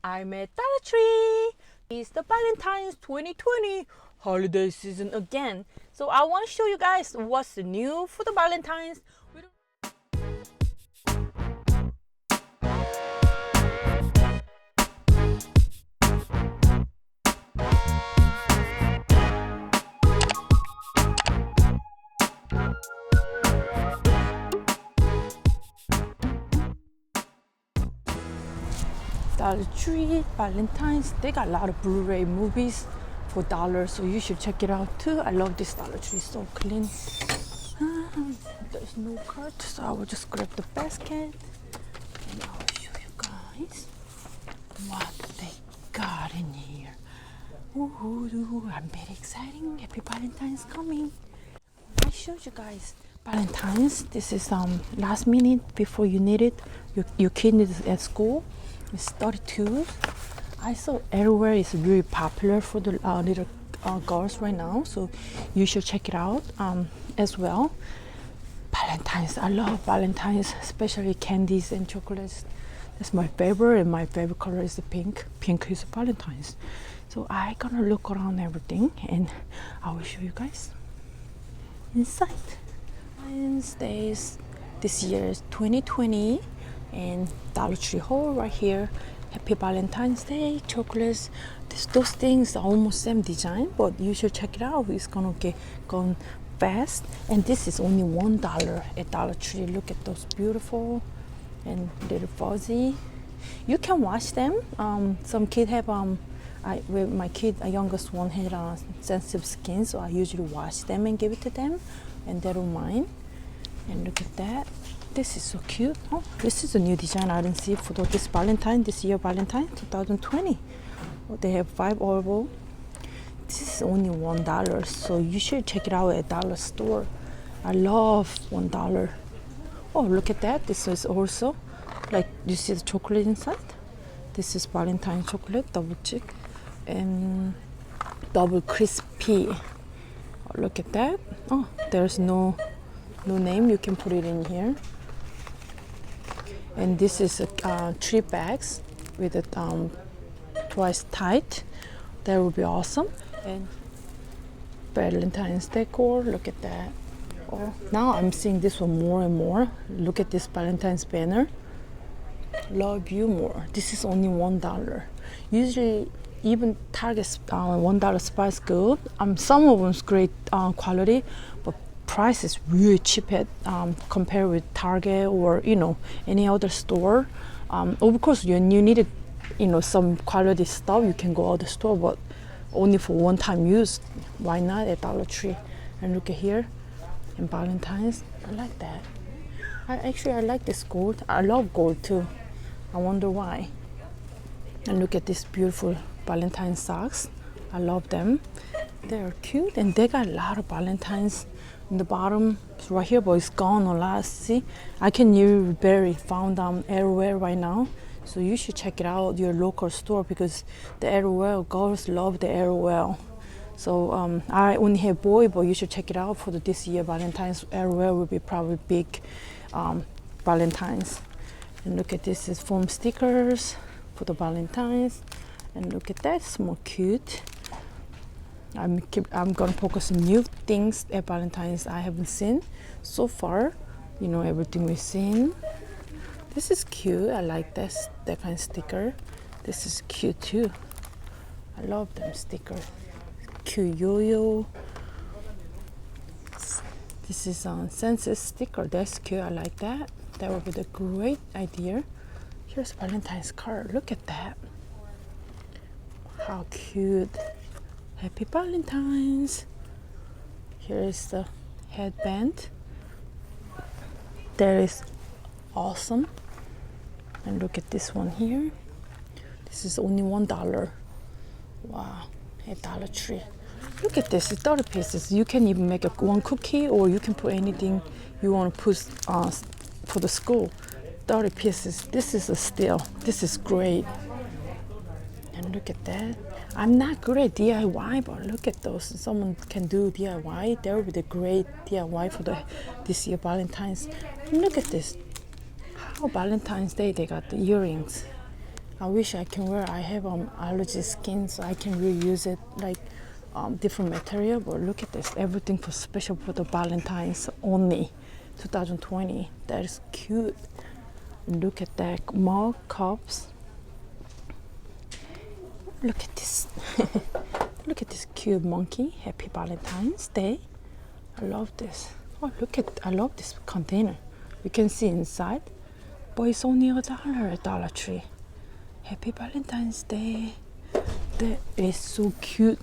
I'm at Dollar Tree. It's the Valentine's 2020 holiday season again. So I want to show you guys what's new for the Valentine's. Dollar Tree, Valentine's, they got a lot of Blu-ray movies for $1, so you should check it out too. I love this Dollar Tree, so clean. There's no cart, so I will just grab the basket and I'll show you guys what they got in here. Ooh, I'm very exciting. Happy Valentine's coming. I showed you guys Valentine's. This is last minute before you need it. Your kid is at school. It's 32. I saw everywhere is really popular for the little girls right now, so you should check it out as well. Valentine's, I love Valentine's, especially candies and chocolates. That's my favorite, and my favorite color is the pink. Pink is Valentine's. So I gonna look around everything and I will show you guys inside. Valentine's Days this year is 2020. And Dollar Tree Haul right here. Happy Valentine's Day chocolates. Those things are almost same design, but you should check it out. It's gonna get gone fast. And this is only $1 at Dollar Tree. Look at those beautiful and little fuzzy. You can wash them. Some kids have with my kid, youngest one had sensitive skin, so I usually wash them and give it to them, and they don't mind. And look at that. This is so cute. Oh, this is a new design I didn't see for this Valentine, this year Valentine 2020. Oh, they have 5 oval. This is only $1, so you should check it out at dollar store. I love $1. Oh, look at that. This is also like, you see the chocolate inside? This is Valentine chocolate, double chip and double crispy. Oh, look at that. Oh, there's no name. You can put it in here. And this is 3 bags with it twice tight. That would be awesome. And Valentine's Decor, look at that. Oh, now I'm seeing this one more and more. Look at this Valentine's banner. Love you more. This is only $1. Usually even Target's $1 spice good. Some of them's great quality, but price is really cheap at compared with Target or any other store. Of course, you need some quality stuff. You can go out the store, but only for one-time use. Why not at Dollar Tree? And look at here, and Valentine's. I like that. I like this gold. I love gold too. I wonder why. And look at this beautiful Valentine socks. I love them. They're cute, and they got a lot of Valentines. In the bottom, it's right here, but it's gone a lot. See, I can very found everywhere right now. So you should check it out, your local store, because the Arrowell, girls love the Arrowell. So I only have boy, but you should check it out for this year Valentine's. Arrowell will be probably big Valentine's. And look at this, is foam stickers for the Valentine's. And look at that, it's more cute. I'm gonna focus on new things at Valentine's I haven't seen so far. Everything we've seen. This is cute. I like that kind of sticker. This is cute too. I love them stickers. Cute yo-yo. This is census sticker. That's cute. I like that. That would be a great idea. Here's Valentine's card. Look at that. How cute. Happy Valentine's. Here is the headband. That is awesome. And look at this one here. This is only $1. Wow, at Dollar Tree. Look at this, it's 30 pieces. You can even make one cookie, or you can put anything you want to put for the school. 30 pieces. This is a steal. This is great. And look at that. I'm not good at DIY, but look at those. Someone can do DIY. That would be the great DIY for this year Valentine's. And look at this. How Valentine's Day they got the earrings. I wish I can wear. I have allergy skin, so I can reuse it like different material. But look at this, everything for special for the Valentine's only, 2020. That is cute. Look at that mug cups. Look at this. Look at this cute monkey. Happy Valentine's Day. I love this. Oh, look at, I love this container. You can see inside, but it's only $1 at Dollar Tree. Happy Valentine's Day. That is so cute.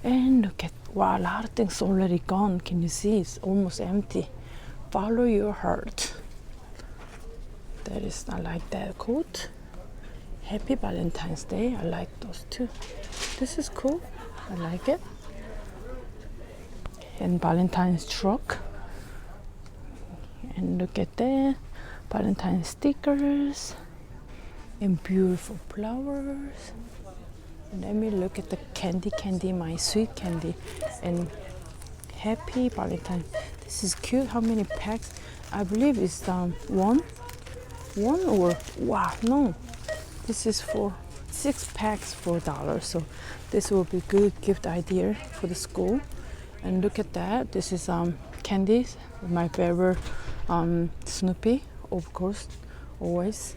And look at, wow, a lot of things already gone. Can you see? It's almost empty. Follow your heart. That is, I like that quote. Happy Valentine's Day. I like those too. This is cool. I like it. And Valentine's truck. And look at that. Valentine stickers. And beautiful flowers. And let me look at the candy, my sweet candy. And happy Valentine. This is cute. How many packs? I believe it's one or, wow, no. This is for 6 packs for $1. So this will be good gift idea for the school. And look at that. This is candies. My favorite Snoopy, of course, always.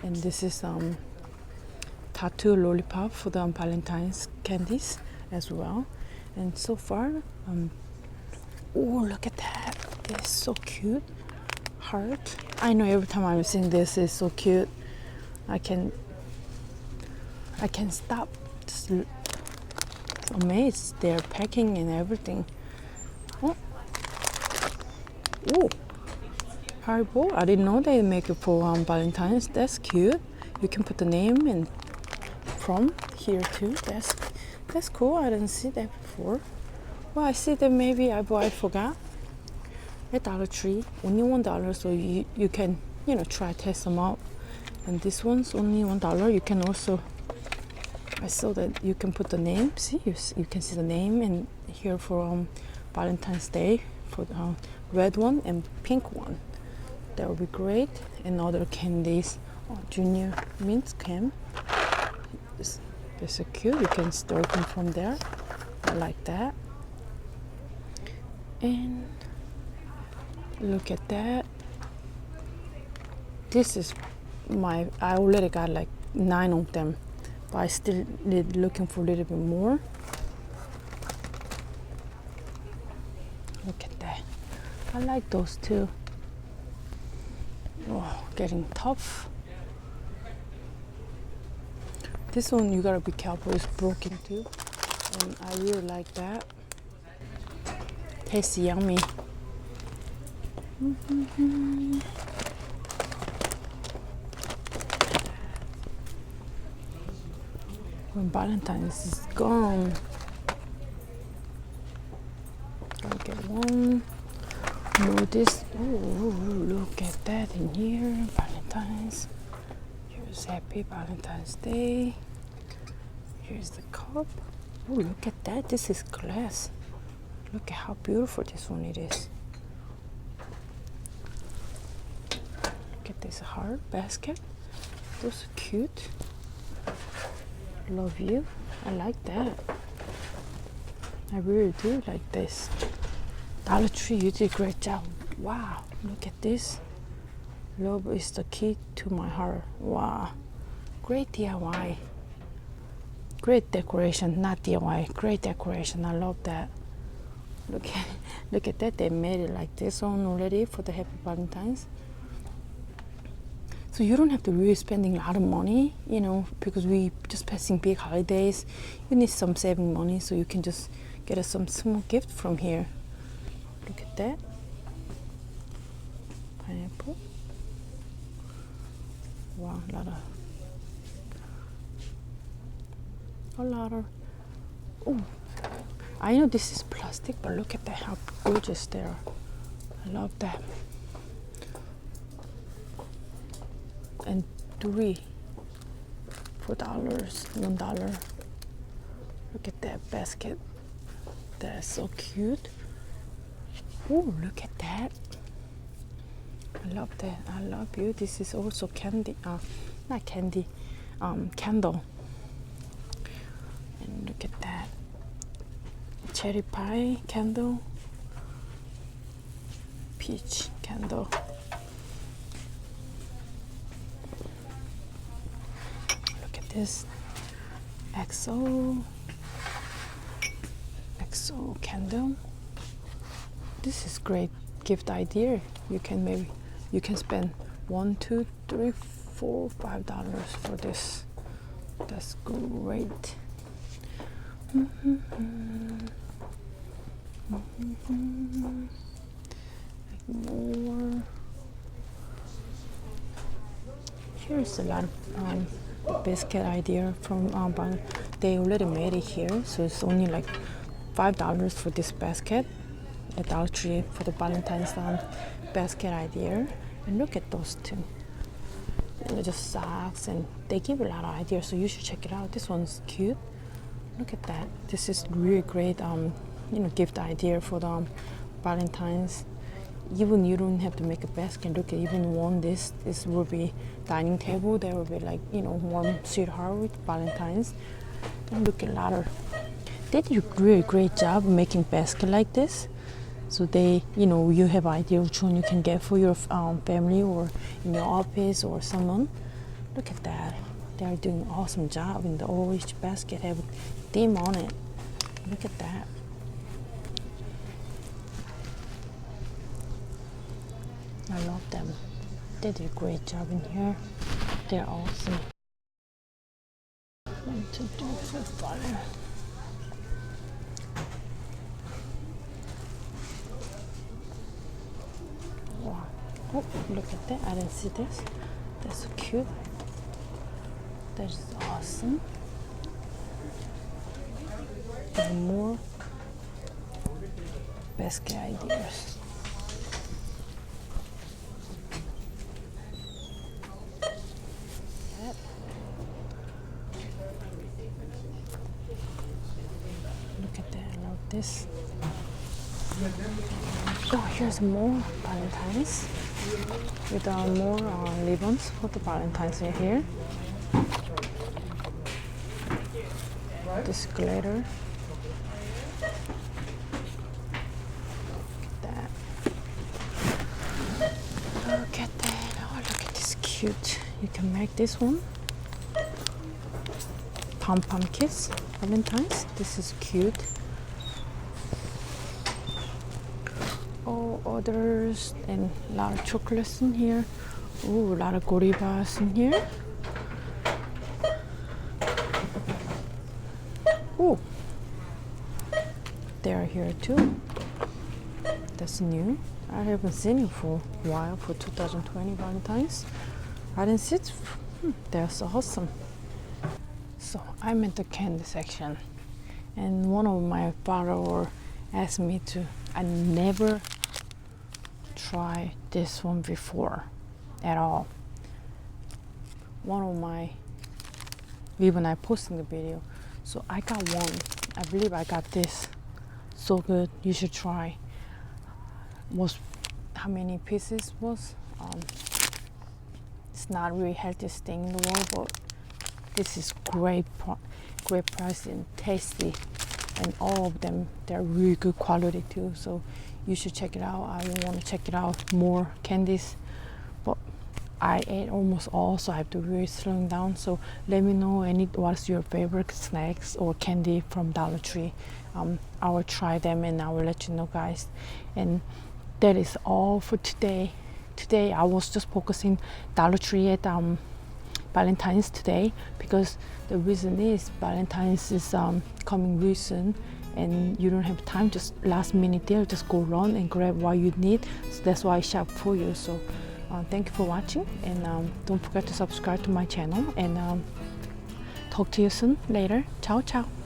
And this is tattoo lollipop for the Valentine's candies as well. And so far, oh, look at that. It's so cute. Heart. I know every time I'm seeing this is so cute. I can stop. Just amazed. Their packing and everything. Oh, oh, Haribo. I didn't know they make it for Valentine's. That's cute. You can put the name and from here too. That's cool. I didn't see that before. Well, I see that maybe I forgot. At Dollar Tree, only $1, so you can try test them out. And this one's only $1. You can also, I saw that you can put the name. See, you can see the name and here for Valentine's Day for the red one and pink one. That would be great. And other candies, Junior mint can. They're so cute. You can store them from there. I like that. And look at that. This is I already got like 9 of them, but I still need looking for a little bit more. Look at that. I like those too. Oh, getting tough. This one you gotta be careful, it's broken too. And I really like that. Tastes yummy. When Valentine's is gone, I'll get one more. This, oh, look at that in here. Valentine's. Here's Happy Valentine's Day. Here's the cup. Oh, look at that. This is glass. Look at how beautiful this one it is. Look at this heart basket. Those are cute. Love you. I like that. I really do like this. Dollar Tree, you did a great job. Wow, look at this. Love is the key to my heart. Wow, great DIY. Great decoration, not DIY. Great decoration. I love that. Look at that. They made it like this one already for the Happy Valentine's. So you don't have to really spending a lot of money, because we just passing big holidays. You need some saving money, so you can just get us some small gift from here. Look at that. Pineapple. Wow, a lot of, oh, I know this is plastic, but look at that, how gorgeous they are. I love that. And 3 for $1. Look at that basket. That's so cute. Oh, look at that. I love that. I love you. This is also candy. not candy, candle. And look at that. Cherry pie candle. Peach candle. Look at this. XO candle. This is great gift idea. You can spend $1, $2, $3, $4, $5 for this. That's great. More. Here's a lot of biscuit idea from they already made it here, so it's only like $5 for this basket at Dollar Tree for the Valentine's basket idea. And look at those two. And they're just socks, and they give a lot of ideas, so you should check it out. This one's cute. Look at that. This is really great gift idea for the Valentine's. Even you don't have to make a basket. Look at even one this will be dining table. There will be like one sweetheart with Valentine's. And look at a lot of, they did a really great job making basket like this. So they you have idea which one you can get for your family or in your office or someone. Look at that. They are doing an awesome job, and each basket have a theme on it. Look at that. I love them. They did a great job in here. They're awesome. 1, 2, 3, 4, 5. Wow. Oh, look at that. I didn't see this. That's so cute. That is awesome. Even more basket ideas. Look at that, I love this. Oh, here's more Valentines with more ribbons for the Valentines in here. This glitter. Look at that. Oh, look at this cute. You can make this one. Pom-pom kiss Valentines. This is cute. Oh, others, and a lot of chocolates in here. Ooh, a lot of goribas in here. Ooh, they are here too. That's new. I haven't seen it for a while for 2020 Valentine's. I didn't see it. That's awesome. So I'm at the candy section, and one of my followers asked me to. I never tried this one before at all. One of my, even I posted the video, so I got one. I believe I got this. So good, you should try. How many pieces was? It's not really healthiest thing in the world, but this is great price and tasty, and all of them, they're really good quality too. So you should check it out. I want to check it out more candies, but I ate almost all, so I have to really slow down. So let me know what's your favorite snacks or candy from Dollar Tree. I will try them and I will let you know, guys. And that is all for today. Today I was just focusing Dollar Tree at Valentine's today, because the reason is Valentine's is coming really soon, and you don't have time just last minute there, just go run and grab what you need. So that's why I shop for you. So thank you for watching, and don't forget to subscribe to my channel, and talk to you soon later. Ciao ciao.